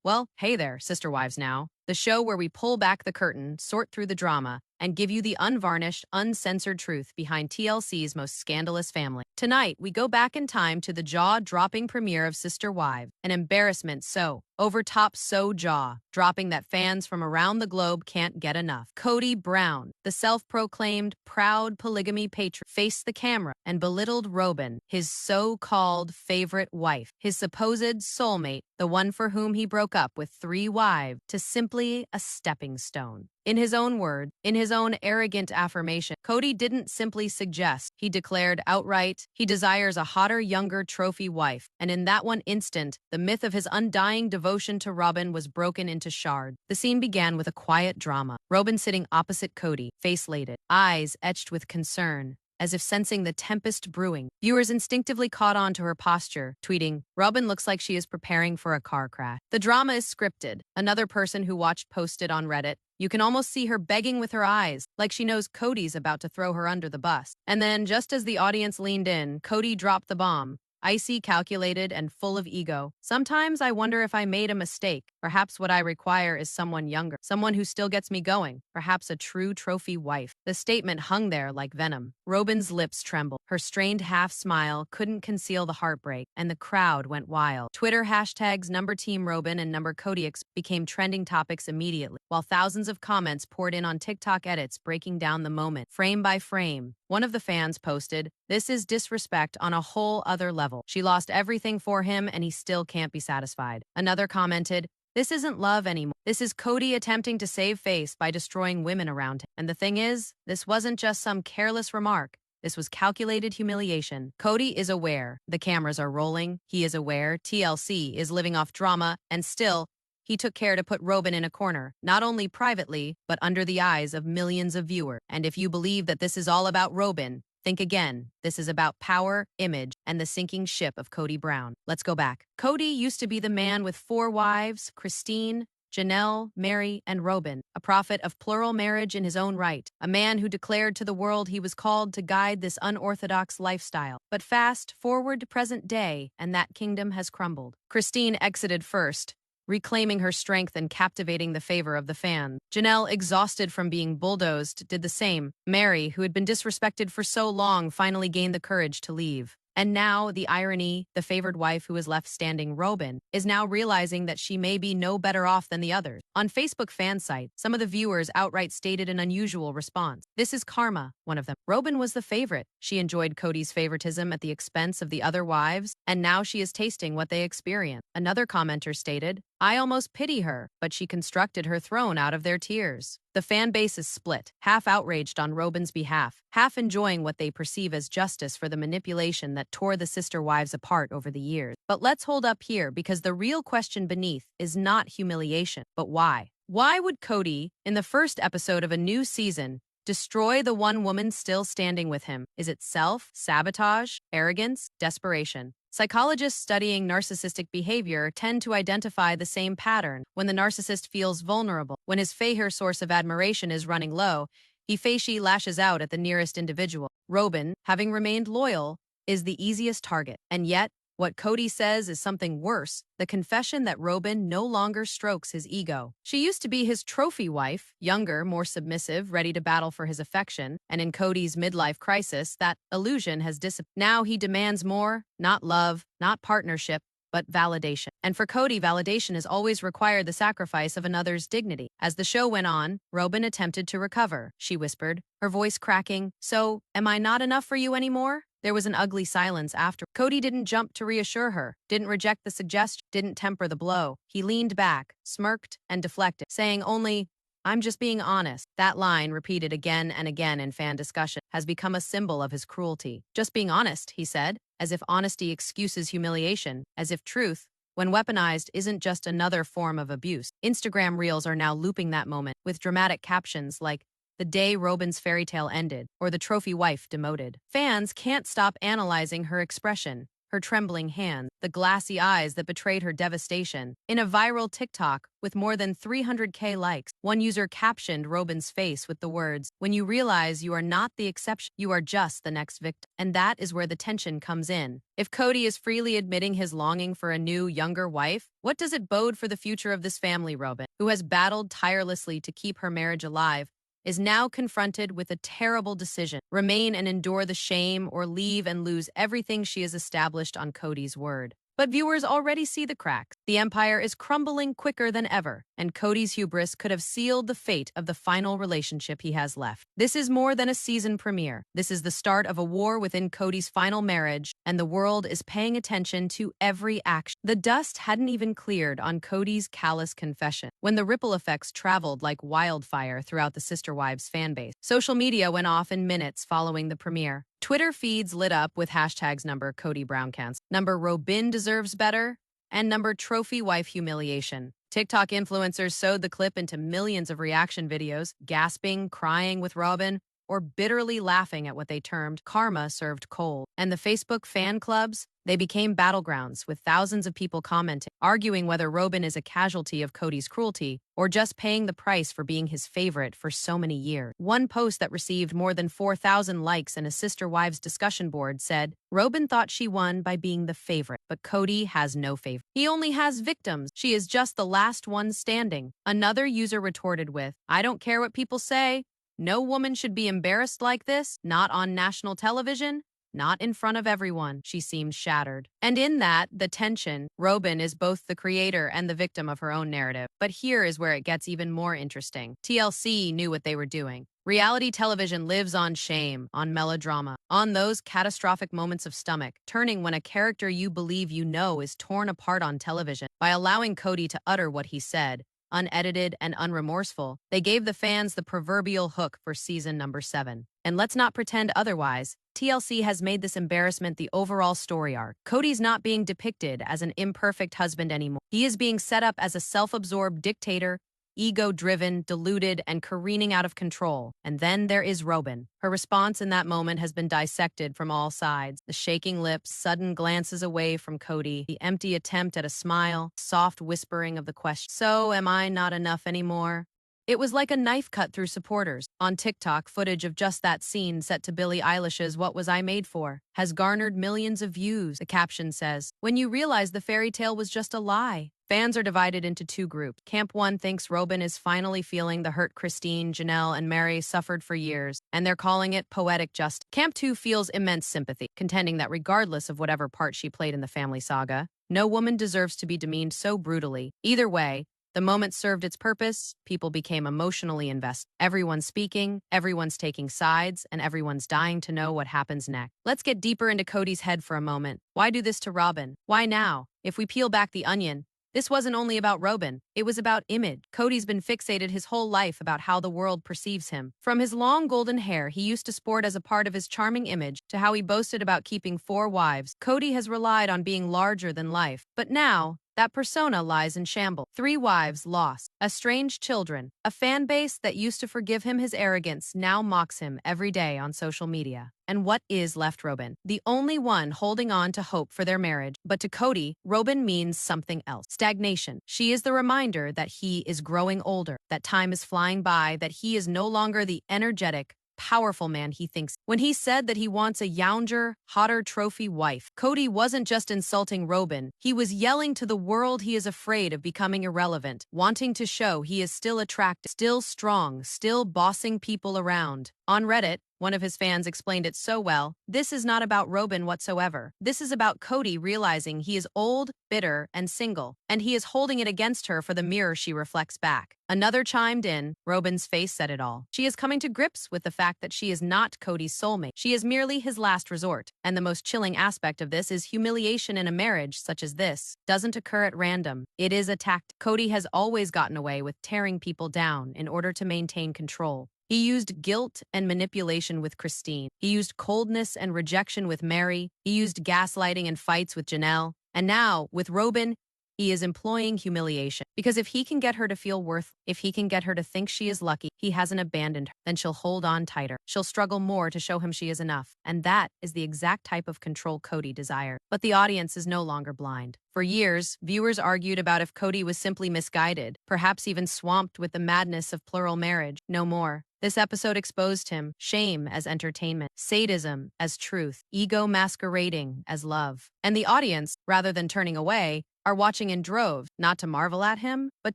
Well, hey there, Sister Wives Now, the show where we pull back the curtain, sort through the drama, and give you the unvarnished, uncensored truth behind TLC's most scandalous family. Tonight, we go back in time to the jaw-dropping premiere of Sister Wives, an embarrassment so over-top, so jaw-dropping that fans from around the globe can't get enough. Kody Brown, the self-proclaimed proud polygamy patriot, faced the camera and belittled Robyn, his so-called favorite wife, his supposed soulmate, the one for whom he broke up with 3 wives, to simply a stepping stone. In his own words, in his own arrogant affirmation, Kody didn't simply suggest, he declared outright he desires a hotter, younger trophy wife, and in that one instant, the myth of his undying devotion to Robyn was broken into shards. The scene began with a quiet drama. Robyn sitting opposite Kody, face lated, eyes etched with concern, as if sensing the tempest brewing. Viewers instinctively caught on to her posture, tweeting, "Robyn looks like she is preparing for a car crash." The drama is scripted. Another person who watched posted on Reddit, "You can almost see her begging with her eyes, like she knows Kody's about to throw her under the bus." And then, just as the audience leaned in, Kody dropped the bomb. Icy, calculated, and full of ego. "Sometimes I wonder if I made a mistake. Perhaps what I require is someone younger, someone who still gets me going, perhaps a true trophy wife." The statement hung there like venom. Robyn's lips trembled. Her strained half-smile couldn't conceal the heartbreak, and the crowd went wild. Twitter hashtags #TeamRobyn and #CodyX became trending topics immediately, while thousands of comments poured in on TikTok edits breaking down the moment, frame by frame. One of the fans posted, "This is disrespect on a whole other level. She lost everything for him and he still can't be satisfied." Another commented, "This isn't love anymore. This is Kody attempting to save face by destroying women around him." And the thing is, this wasn't just some careless remark. This was calculated humiliation. Kody is aware the cameras are rolling. He is aware TLC is living off drama, and still, he took care to put Robyn in a corner, not only privately, but under the eyes of millions of viewers. And if you believe that this is all about Robyn, think again. This is about power, image, and the sinking ship of Kody Brown. Let's go back. Kody used to be the man with 4 wives, Christine, Janelle, Mary, and Robyn, a prophet of plural marriage in his own right, a man who declared to the world he was called to guide this unorthodox lifestyle. But fast forward to present day, and that kingdom has crumbled. Christine exited first, reclaiming her strength and captivating the favor of the fans. Janelle, exhausted from being bulldozed, did the same. Mary, who had been disrespected for so long, finally gained the courage to leave. And now, the irony, the favored wife who is left standing, Robyn, is now realizing that she may be no better off than the others. On Facebook fan site, some of the viewers outright stated an unusual response. "This is karma," one of them. Robyn was the favorite. She enjoyed Kody's favoritism at the expense of the other wives, and now she is tasting what they experienced. Another commenter stated, "I almost pity her, but she constructed her throne out of their tears." The fan base is split, half outraged on Robyn's behalf, half enjoying what they perceive as justice for the manipulation that tore the sister wives apart over the years. But let's hold up here, because the real question beneath is not humiliation, but why? Why would Kody, in the first episode of a new season, destroy the one woman still standing with him? Is it self-sabotage, arrogance, desperation? Psychologists studying narcissistic behavior tend to identify the same pattern. When the narcissist feels vulnerable, when his fair source of admiration is running low, he facie lashes out at the nearest individual. Robyn, having remained loyal, is the easiest target. And yet, what Kody says is something worse, the confession that Robyn no longer strokes his ego. She used to be his trophy wife, younger, more submissive, ready to battle for his affection, and in Kody's midlife crisis, that illusion has disappeared. Now he demands more, not love, not partnership, but validation. And for Kody, validation has always required the sacrifice of another's dignity. As the show went on, Robyn attempted to recover. She whispered, her voice cracking, "So, am I not enough for you anymore?" There was an ugly silence after. Kody didn't jump to reassure her, didn't reject the suggestion, didn't temper the blow. He leaned back, smirked, and deflected, saying only, "I'm just being honest." That line, repeated again and again in fan discussion, has become a symbol of his cruelty. "Just being honest," he said, as if honesty excuses humiliation, as if truth, when weaponized, isn't just another form of abuse. Instagram reels are now looping that moment, with dramatic captions like, "The day Robyn's fairy tale ended," or "The trophy wife demoted." Fans can't stop analyzing her expression. her trembling hands, the glassy eyes that betrayed her devastation. In a viral TikTok with more than 300K likes, one user captioned Robyn's face with the words, "When you realize you are not the exception, you are just the next victim." And that is where the tension comes in. If Kody is freely admitting his longing for a new, younger wife, what does it bode for the future of this family? Robyn, who has battled tirelessly to keep her marriage alive, is now confronted with a terrible decision: remain and endure the shame, or leave and lose everything she has established on Kody's word. But viewers already see the cracks. The empire is crumbling quicker than ever, and Kody's hubris could have sealed the fate of the final relationship he has left. This is more than a season premiere. This is the start of a war within Kody's final marriage, and the world is paying attention to every action. The dust hadn't even cleared on Kody's callous confession when the ripple effects traveled like wildfire throughout the Sister Wives fanbase. Social media went off in minutes following the premiere. Twitter feeds lit up with hashtags number Kody Brown cancel, number Robyn deserves better, and number trophy wife humiliation. TikTok influencers sewed the clip into millions of reaction videos, gasping, crying with Robyn, or bitterly laughing at what they termed karma served cold. And the Facebook fan clubs, they became battlegrounds, with thousands of people commenting, arguing whether Robyn is a casualty of Kody's cruelty or just paying the price for being his favorite for so many years. One post that received more than 4,000 likes in a Sister Wives discussion board said, "Robyn thought she won by being the favorite, but Kody has no favorite. He only has victims. She is just the last one standing." Another user retorted with, "I don't care what people say. No woman should be embarrassed like this, not on national television, not in front of everyone." She seemed shattered. And in that, the tension, Robyn is both the creator and the victim of her own narrative. But here is where it gets even more interesting. TLC knew what they were doing. Reality television lives on shame, on melodrama, on those catastrophic moments of stomach turning when a character you believe you know is torn apart on television. By allowing Kody to utter what he said, unedited and unremorseful, they gave the fans the proverbial hook for season number 7. And let's not pretend otherwise. TLC has made this embarrassment the overall story arc. Kody's not being depicted as an imperfect husband anymore. He is being set up as a self-absorbed dictator, ego-driven, deluded, and careening out of control. And then there is Robyn. Her response in that moment has been dissected from all sides. The shaking lips, sudden glances away from Kody, the empty attempt at a smile, soft whispering of the question, "So am I not enough anymore?" It was like a knife cut through supporters. On TikTok, footage of just that scene set to Billie Eilish's "What Was I Made For" has garnered millions of views. The caption says, "When you realize the fairy tale was just a lie." Fans are divided into two groups. Camp 1 thinks Robyn is finally feeling the hurt Christine, Janelle, and Mary suffered for years, and they're calling it poetic justice. Camp 2 feels immense sympathy, contending that regardless of whatever part she played in the family saga, no woman deserves to be demeaned so brutally. Either way, the moment served its purpose. People became emotionally invested. Everyone's speaking, everyone's taking sides, and everyone's dying to know what happens next. Let's get deeper into Kody's head for a moment. Why do this to Robyn? Why now? If we peel back the onion, this wasn't only about Robyn, it was about image. Kody's been fixated his whole life about how the world perceives him. From his long golden hair he used to sport as a part of his charming image, to how he boasted about keeping 4 wives, Kody has relied on being larger than life. But now, that persona lies in shambles. 3 wives lost, estranged children, a fan base that used to forgive him his arrogance now mocks him every day on social media. And what is left Robyn? The only one holding on to hope for their marriage. But to Kody, Robyn means something else. Stagnation. She is the reminder that he is growing older, that time is flying by, that he is no longer the energetic, powerful man he thinks. When he said that he wants a younger, hotter trophy wife, Kody wasn't just insulting Robyn, he was yelling to the world he is afraid of becoming irrelevant, wanting to show he is still attractive, still strong, still bossing people around. On Reddit, one of his fans explained it so well: "This is not about Robyn whatsoever. This is about Kody realizing he is old, bitter, and single, and he is holding it against her for the mirror she reflects back." Another chimed in, "Robyn's face said it all. She is coming to grips with the fact that she is not Kody's soulmate. She is merely his last resort." And the most chilling aspect of this is humiliation in a marriage such as this doesn't occur at random. It is a tactic. Kody has always gotten away with tearing people down in order to maintain control. He used guilt and manipulation with Christine. He used coldness and rejection with Mary. He used gaslighting and fights with Janelle. And now, with Robyn, He is employing humiliation. Because if he can get her to feel worth, if he can get her to think she is lucky, he hasn't abandoned her, then she'll hold on tighter. She'll struggle more to show him she is enough. And that is the exact type of control Kody desired. But the audience is no longer blind. For years, viewers argued about if Kody was simply misguided, perhaps even swamped with the madness of plural marriage. No more. This episode exposed him, shame as entertainment, sadism as truth, ego masquerading as love. And the audience, rather than turning away, are watching in droves, not to marvel at him, but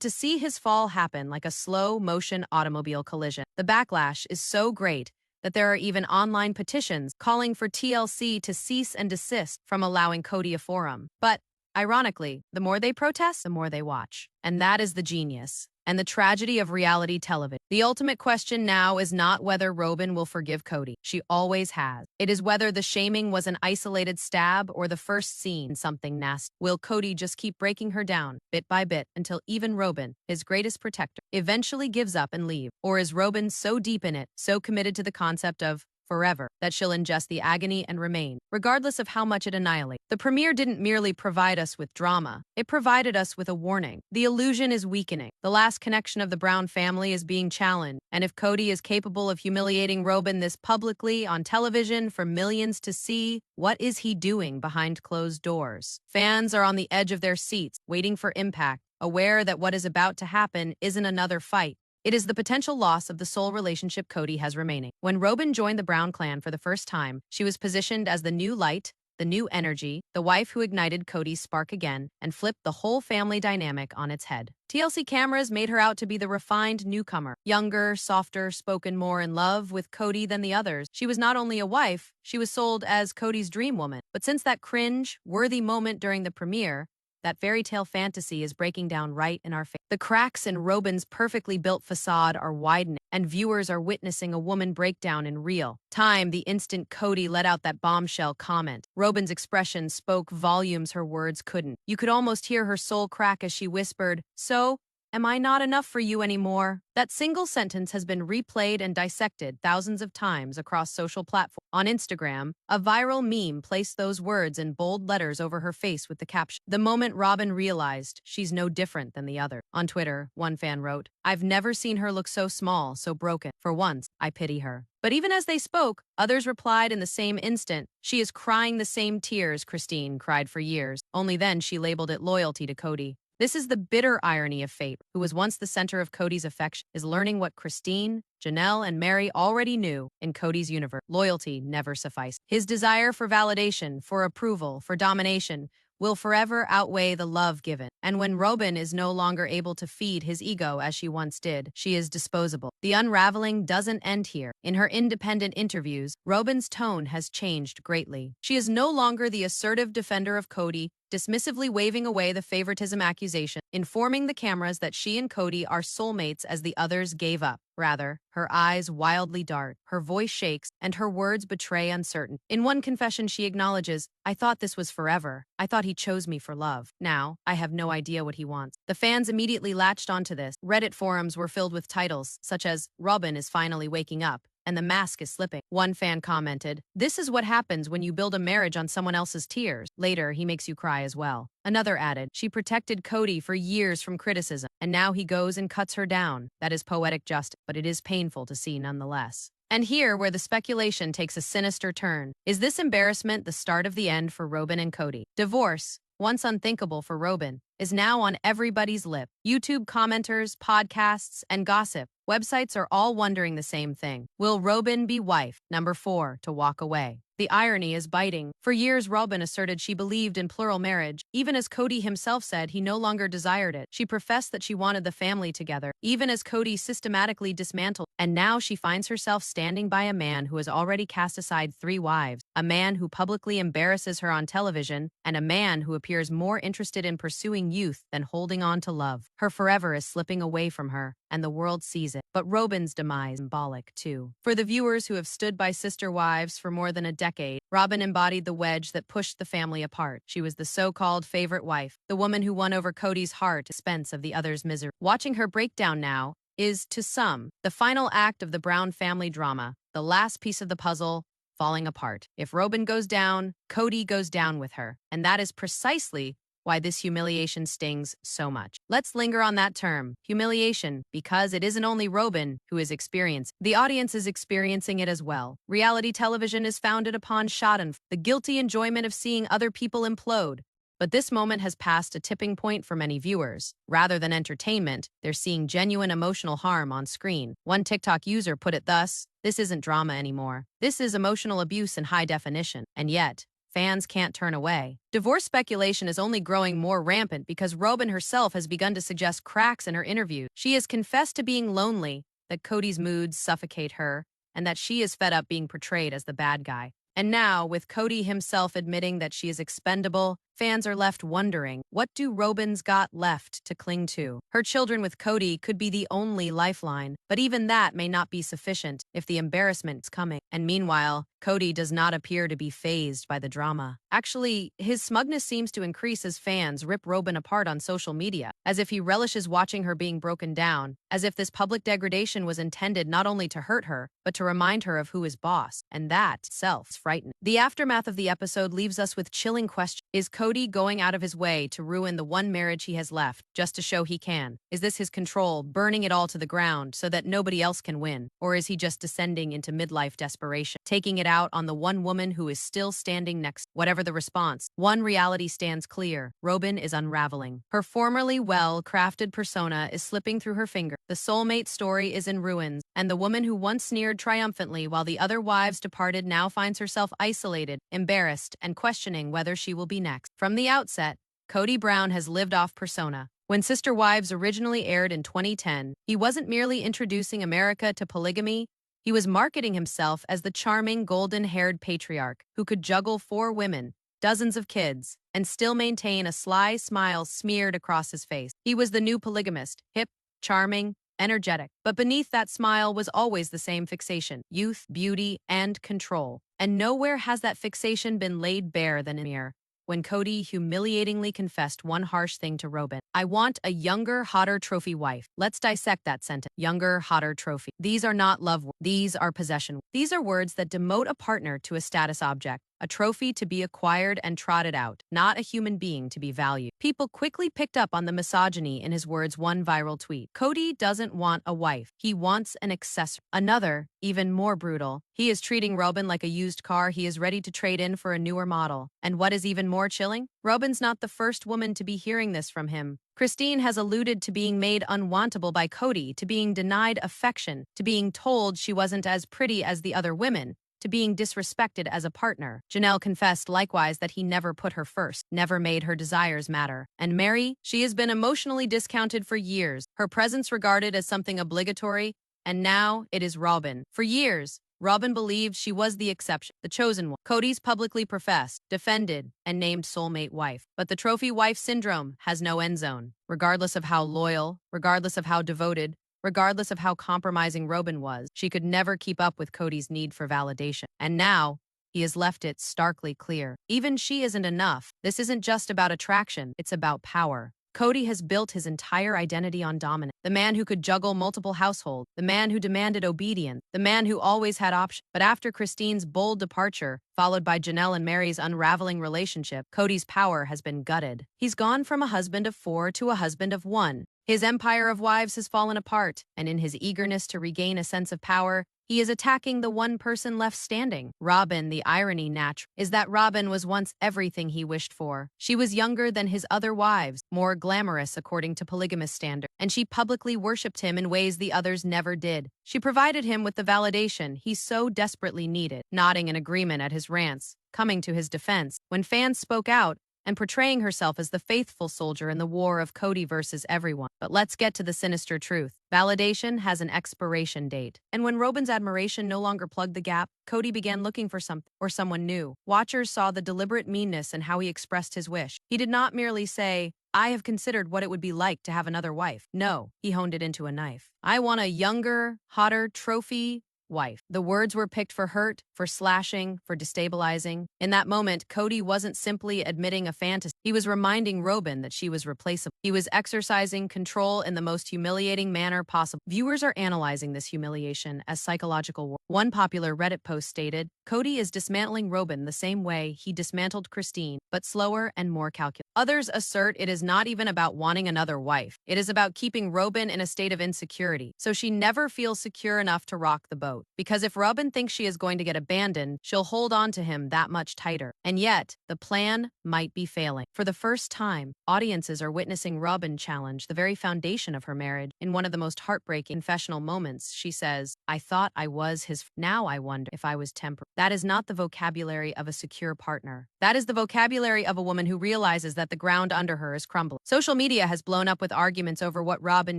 to see his fall happen like a slow-motion automobile collision. The backlash is so great that there are even online petitions calling for TLC to cease and desist from allowing Kody a forum. But ironically, the more they protest, the more they watch. And that is the genius and the tragedy of reality television. The ultimate question now is not whether Robyn will forgive Kody. She always has. It is whether the shaming was an isolated stab or the first scene, something nasty. Will Kody just keep breaking her down, bit by bit, until even Robyn, his greatest protector, eventually gives up and leaves? Or is Robyn so deep in it, so committed to the concept of forever, that she'll ingest the agony and remain, regardless of how much it annihilates? The premiere didn't merely provide us with drama, it provided us with a warning. The illusion is weakening. The last connection of the Brown family is being challenged, and if Kody is capable of humiliating Robyn this publicly on television for millions to see, what is he doing behind closed doors? Fans are on the edge of their seats, waiting for impact, aware that what is about to happen isn't another fight. It is the potential loss of the sole relationship Kody has remaining. When Robyn joined the Brown clan for the first time, she was positioned as the new light, the new energy, the wife who ignited Kody's spark again and flipped the whole family dynamic on its head. TLC cameras made her out to be the refined newcomer, younger, softer, spoken more in love with Kody than the others. She was not only a wife, she was sold as Kody's dream woman. But since that cringe-worthy moment during the premiere, that fairy tale fantasy is breaking down right in our face. The cracks in Robyn's perfectly built facade are widening, and viewers are witnessing a woman breakdown in real time. The instant Kody let out that bombshell comment, Robyn's expression spoke volumes her words couldn't. You could almost hear her soul crack as she whispered, "So, am I not enough for you anymore?" That single sentence has been replayed and dissected thousands of times across social platforms. On Instagram, a viral meme placed those words in bold letters over her face with the caption, "The moment Robyn realized she's no different than the other." On Twitter, one fan wrote, "I've never seen her look so small, so broken. For once, I pity her." But even as they spoke, others replied in the same instant, "She is crying the same tears Christine cried for years." Only then she labeled it loyalty to Kody. This is the bitter irony of fate, who was once the center of Kody's affection, is learning what Christine, Janelle, and Mary already knew in Kody's universe. Loyalty never sufficed. His desire for validation, for approval, for domination, will forever outweigh the love given. And when Robyn is no longer able to feed his ego as she once did, she is disposable. The unraveling doesn't end here. In her independent interviews, Robyn's tone has changed greatly. She is no longer the assertive defender of Kody, dismissively waving away the favoritism accusation, informing the cameras that she and Kody are soulmates as the others gave up. Rather, her eyes wildly dart, her voice shakes, and her words betray uncertainty. In one confession, she acknowledges, "I thought this was forever. I thought he chose me for love. Now, I have no idea what he wants." The fans immediately latched onto this. Reddit forums were filled with titles, such as, "Robyn is finally waking up," and "the mask is slipping." One fan commented, "This is what happens when you build a marriage on someone else's tears. Later, he makes you cry as well." Another added, "She protected Kody for years from criticism, and now he goes and cuts her down. That is poetic justice, but it is painful to see nonetheless." And here, where the speculation takes a sinister turn, is this embarrassment the start of the end for Robyn and Kody? Divorce, once unthinkable for Robyn, is now on everybody's lip. YouTube commenters, podcasts, and gossip websites are all wondering the same thing. Will Robyn be wife number 4 to walk away? The irony is biting. For years, Robyn asserted she believed in plural marriage, even as Kody himself said he no longer desired it. She professed that she wanted the family together, even as Kody systematically dismantled. And now she finds herself standing by a man who has already cast aside 3 wives, a man who publicly embarrasses her on television, and a man who appears more interested in pursuing youth than holding on to love. Her forever is slipping away from her, and the world sees it. But Robyn's demise is symbolic, too. For the viewers who have stood by sister wives for more than a decade, Robyn embodied the wedge that pushed the family apart. She was the so-called favorite wife, the woman who won over Kody's heart at the expense of the other's misery. Watching her breakdown now is, to some, the final act of the Brown family drama, the last piece of the puzzle falling apart. If Robyn goes down, Kody goes down with her. And that is precisely why this humiliation stings so much. Let's linger on that term, humiliation, because it isn't only Robyn who is experiencing. The audience is experiencing it as well. Reality television is founded upon schadenfreude, the guilty enjoyment of seeing other people implode. But this moment has passed a tipping point for many viewers. Rather than entertainment, they're seeing genuine emotional harm on screen. One TikTok user put it thus: "This isn't drama anymore. This is emotional abuse in high definition." And yet, fans can't turn away. Divorce speculation is only growing more rampant because Robyn herself has begun to suggest cracks in her interview. She has confessed to being lonely, that Kody's moods suffocate her, and that she is fed up being portrayed as the bad guy. And now, with Kody himself admitting that she is expendable, fans are left wondering, what do Robyn's got left to cling to? Her children with Kody could be the only lifeline, but even that may not be sufficient if the embarrassment's coming. And meanwhile, Kody does not appear to be fazed by the drama. Actually, his smugness seems to increase as fans rip Robyn apart on social media, as if he relishes watching her being broken down, as if this public degradation was intended not only to hurt her, but to remind her of who is boss. And that itself's frightening. The aftermath of the episode leaves us with chilling questions. Is Kody going out of his way to ruin the one marriage he has left, just to show he can? Is this his control, burning it all to the ground so that nobody else can win? Or is he just descending into midlife desperation, taking it out on the one woman who is still standing next? Whatever the response, one reality stands clear: Robyn is unraveling. Her formerly well-crafted persona is slipping through her fingers. The soulmate story is in ruins, and the woman who once sneered triumphantly while the other wives departed now finds herself isolated, embarrassed, and questioning whether she will be next. From the outset, Kody Brown has lived off persona. When Sister Wives originally aired in 2010, he wasn't merely introducing America to polygamy, he was marketing himself as the charming golden-haired patriarch who could juggle 4 women, dozens of kids, and still maintain a sly smile smeared across his face. He was the new polygamist, hip, charming, energetic. But beneath that smile was always the same fixation: youth, beauty, and control. And nowhere has that fixation been laid bare than in here, when Kody humiliatingly confessed one harsh thing to Robyn: "I want a younger, hotter trophy wife." Let's dissect that sentence. Younger, hotter trophy. These are not love words. These are possession. These are words that demote a partner to a status object, a trophy to be acquired and trotted out, not a human being to be valued. People quickly picked up on the misogyny in his words. One viral tweet: "Kody doesn't want a wife. He wants an accessory." Another, even more brutal: "He is treating Robyn like a used car he is ready to trade in for a newer model." And what is even more chilling? Robyn's not the first woman to be hearing this from him. Christine has alluded to being made unwantable by Kody, to being denied affection, to being told she wasn't as pretty as the other women, to being disrespected as a partner. Janelle confessed likewise that he never put her first, never made her desires matter. And Mary, she has been emotionally discounted for years, her presence regarded as something obligatory, and now it is Robyn. For years, Robyn believed she was the exception, the chosen one. Kody's publicly professed, defended, and named soulmate wife. But the trophy wife syndrome has no end zone. Regardless of how loyal, regardless of how devoted, regardless of how compromising Robyn was, she could never keep up with Kody's need for validation. And now, he has left it starkly clear: even she isn't enough. This isn't just about attraction, it's about power. Kody has built his entire identity on dominance. The man who could juggle multiple households, the man who demanded obedience, the man who always had options. But after Christine's bold departure, followed by Janelle and Mary's unraveling relationship, Kody's power has been gutted. He's gone from a husband of 4 to a husband of 1. His empire of wives has fallen apart, and in his eagerness to regain a sense of power, he is attacking the one person left standing, Robyn. The irony, is that Robyn was once everything he wished for. She was younger than his other wives, more glamorous according to polygamous standards, and she publicly worshipped him in ways the others never did. She provided him with the validation he so desperately needed, nodding in agreement at his rants, coming to his defense when fans spoke out, and portraying herself as the faithful soldier in the war of Kody versus everyone. But let's get to the sinister truth. Validation has an expiration date. And when Robyn's admiration no longer plugged the gap, Kody began looking for something or someone new. Watchers saw the deliberate meanness in how he expressed his wish. He did not merely say, "I have considered what it would be like to have another wife." No, he honed it into a knife. "I want a younger, hotter trophy wife." The words were picked for hurt, for slashing, for destabilizing. In that moment, Kody wasn't simply admitting a fantasy. He was reminding Robyn that she was replaceable. He was exercising control in the most humiliating manner possible. Viewers are analyzing this humiliation as psychological war. One popular Reddit post stated, "Kody is dismantling Robyn the same way he dismantled Christine, but slower and more calculated." Others assert it is not even about wanting another wife. It is about keeping Robyn in a state of insecurity, so she never feels secure enough to rock the boat. Because if Robyn thinks she is going to get abandoned, she'll hold on to him that much tighter. And yet, the plan might be failing. For the first time, audiences are witnessing Robyn challenge the very foundation of her marriage. In one of the most heartbreaking confessional moments, she says, "I thought I was his now I wonder if I was tempered." That is not the vocabulary of a secure partner. That is the vocabulary of a woman who realizes that the ground under her is crumbling. Social media has blown up with arguments over what Robyn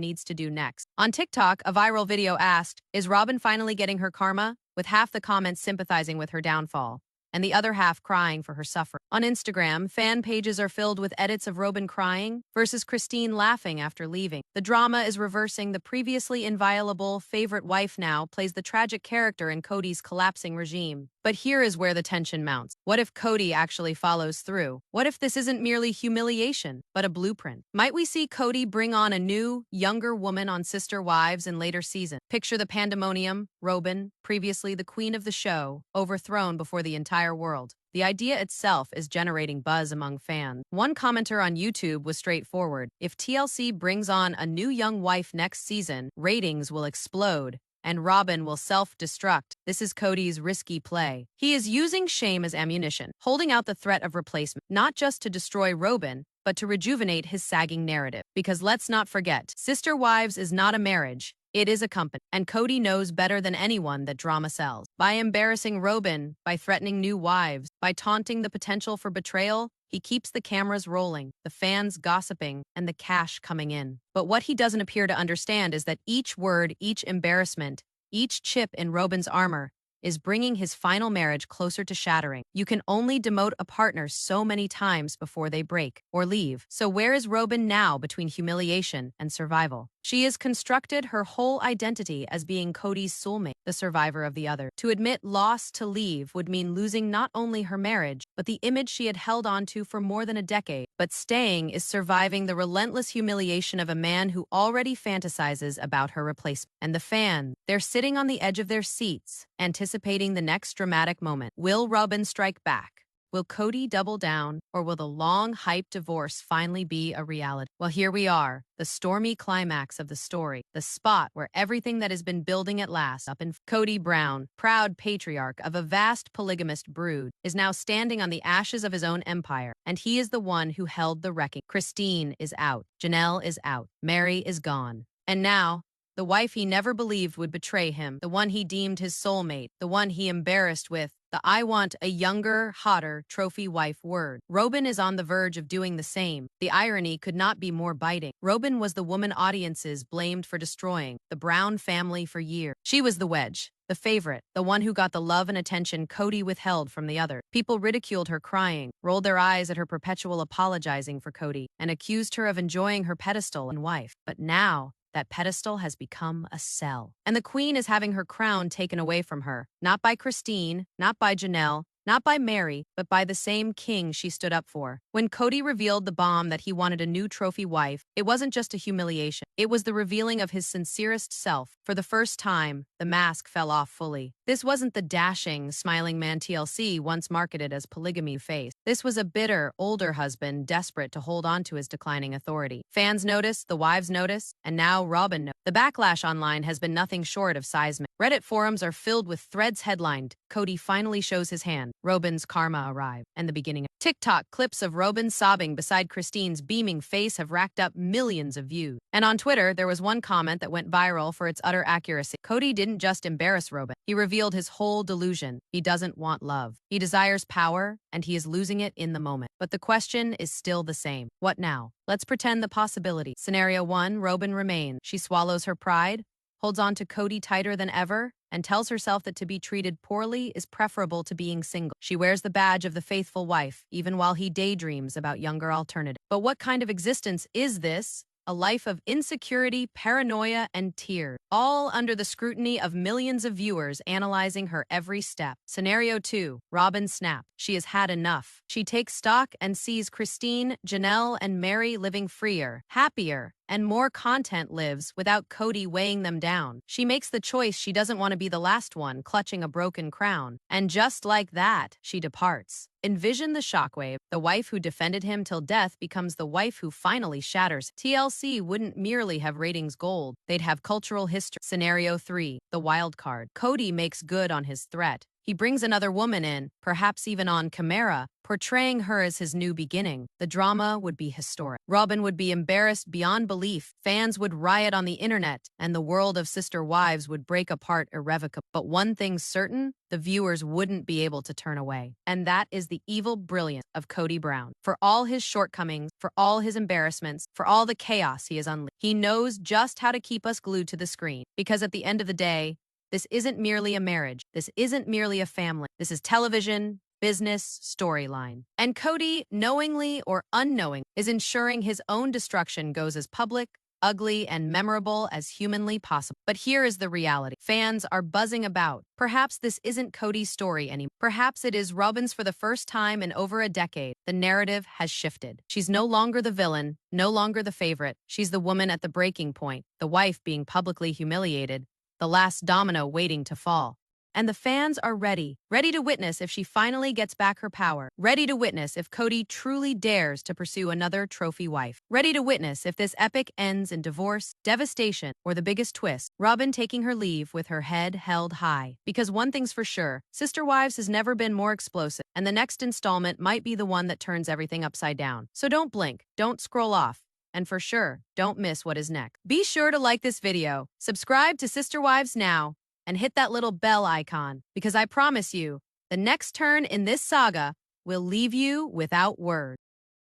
needs to do next. On TikTok, a viral video asked, "Is Robyn finally getting her karma?" with half the comments sympathizing with her downfall and the other half crying for her suffering. On Instagram, fan pages are filled with edits of Robyn crying versus Christine laughing after leaving. The drama is reversing. The previously inviolable favorite wife now plays the tragic character in Kody's collapsing regime. But here is where the tension mounts. What if Kody actually follows through? What if this isn't merely humiliation, but a blueprint? Might we see Kody bring on a new, younger woman on Sister Wives in later seasons? Picture the pandemonium, Robyn, previously the queen of the show, overthrown before the entire world. The idea itself is generating buzz among fans. One commenter on YouTube was straightforward. If TLC brings on a new young wife next season, ratings will explode and Robyn will self-destruct. This is Kody's risky play. He is using shame as ammunition, holding out the threat of replacement, not just to destroy Robyn, but to rejuvenate his sagging narrative. Because let's not forget, Sister Wives is not a marriage. It is a company, and Kody knows better than anyone that drama sells. By embarrassing Robyn, by threatening new wives, by taunting the potential for betrayal, he keeps the cameras rolling, the fans gossiping, and the cash coming in. But what he doesn't appear to understand is that each word, each embarrassment, each chip in Robyn's armor is bringing his final marriage closer to shattering. You can only demote a partner so many times before they break or leave. So where is Robyn now between humiliation and survival? She has constructed her whole identity as being Kody's soulmate, the survivor of the other. To admit loss to leave would mean losing not only her marriage, but the image she had held on to for more than a decade. But staying is surviving the relentless humiliation of a man who already fantasizes about her replacement. And the fans, they're sitting on the edge of their seats, anticipating the next dramatic moment. Will Robyn strike back? Will Kody double down, or will the long-hyped divorce finally be a reality? Well, here we are, the stormy climax of the story, the spot where everything that has been building at last up in Kody Brown, proud patriarch of a vast polygamist brood, is now standing on the ashes of his own empire, and he is the one who held the wrecking. Christine is out, Janelle is out, Mary is gone, and now, the wife he never believed would betray him, the one he deemed his soulmate, the one he embarrassed with the "I want a younger, hotter trophy wife" word. Robyn is on the verge of doing the same. The irony could not be more biting. Robyn was the woman audiences blamed for destroying the Brown family for years. She was the wedge, the favorite, the one who got the love and attention Kody withheld from the other. People ridiculed her crying, rolled their eyes at her perpetual apologizing for Kody, and accused her of enjoying her pedestal and wife. But now, that pedestal has become a cell. And the queen is having her crown taken away from her, not by Christine, not by Janelle, not by Mary, but by the same king she stood up for. When Kody revealed the bomb that he wanted a new trophy wife, it wasn't just a humiliation. It was the revealing of his sincerest self. For the first time, the mask fell off fully. This wasn't the dashing, smiling man TLC once marketed as polygamy face. This was a bitter, older husband desperate to hold on to his declining authority. Fans noticed, the wives noticed, and now Robyn noticed. The backlash online has been nothing short of seismic. Reddit forums are filled with threads headlined, "Kody finally shows his hand. Robyn's karma arrived," and the beginning of TikTok clips of Robyn sobbing beside Christine's beaming face have racked up millions of views. And on Twitter, there was one comment that went viral for its utter accuracy. Kody didn't just embarrass Robyn. He revealed his whole delusion. He doesn't want love. He desires power, and he is losing it in the moment. But the question is still the same. What now? Let's pretend the possibility. Scenario 1, Robyn remains. She swallows her pride, holds on to Kody tighter than ever, and tells herself that to be treated poorly is preferable to being single. She wears the badge of the faithful wife, even while he daydreams about younger alternatives. But what kind of existence is this? A life of insecurity, paranoia, and tears, all under the scrutiny of millions of viewers analyzing her every step. Scenario 2, Robyn snaps. She has had enough. She takes stock and sees Christine, Janelle, and Mary living freer, happier, and more content lives without Kody weighing them down. She makes the choice she doesn't want to be the last one clutching a broken crown. And just like that, she departs. Envision the shockwave. The wife who defended him till death becomes the wife who finally shatters. TLC wouldn't merely have ratings gold, they'd have cultural history. Scenario 3, the wild card. Kody makes good on his threat. He brings another woman in, perhaps even on camera, portraying her as his new beginning. The drama would be historic. Robyn would be embarrassed beyond belief, fans would riot on the internet, and the world of sister wives would break apart irrevocably. But one thing's certain, the viewers wouldn't be able to turn away. And that is the evil brilliance of Kody Brown. For all his shortcomings, for all his embarrassments, for all the chaos he has unleashed, he knows just how to keep us glued to the screen. Because at the end of the day, this isn't merely a marriage. This isn't merely a family. This is television, business, storyline. And Kody, knowingly or unknowingly, is ensuring his own destruction goes as public, ugly, and memorable as humanly possible. But here is the reality. Fans are buzzing about. Perhaps this isn't Kody's story anymore. Perhaps it is Robyn's. For the first time in over a decade, the narrative has shifted. She's no longer the villain, no longer the favorite. She's the woman at the breaking point, the wife being publicly humiliated, the last domino waiting to fall. And the fans are ready to witness if she finally gets back her power, ready to witness if Kody truly dares to pursue another trophy wife, ready to witness if this epic ends in divorce, devastation, or the biggest twist, Robyn taking her leave with her head held high. Because one thing's for sure, Sister Wives has never been more explosive, and the next installment might be the one that turns everything upside down. So don't blink, don't scroll off. And for sure, don't miss what is next. Be sure to like this video, subscribe to Sister Wives now, and hit that little bell icon, because I promise you, the next turn in this saga will leave you without words.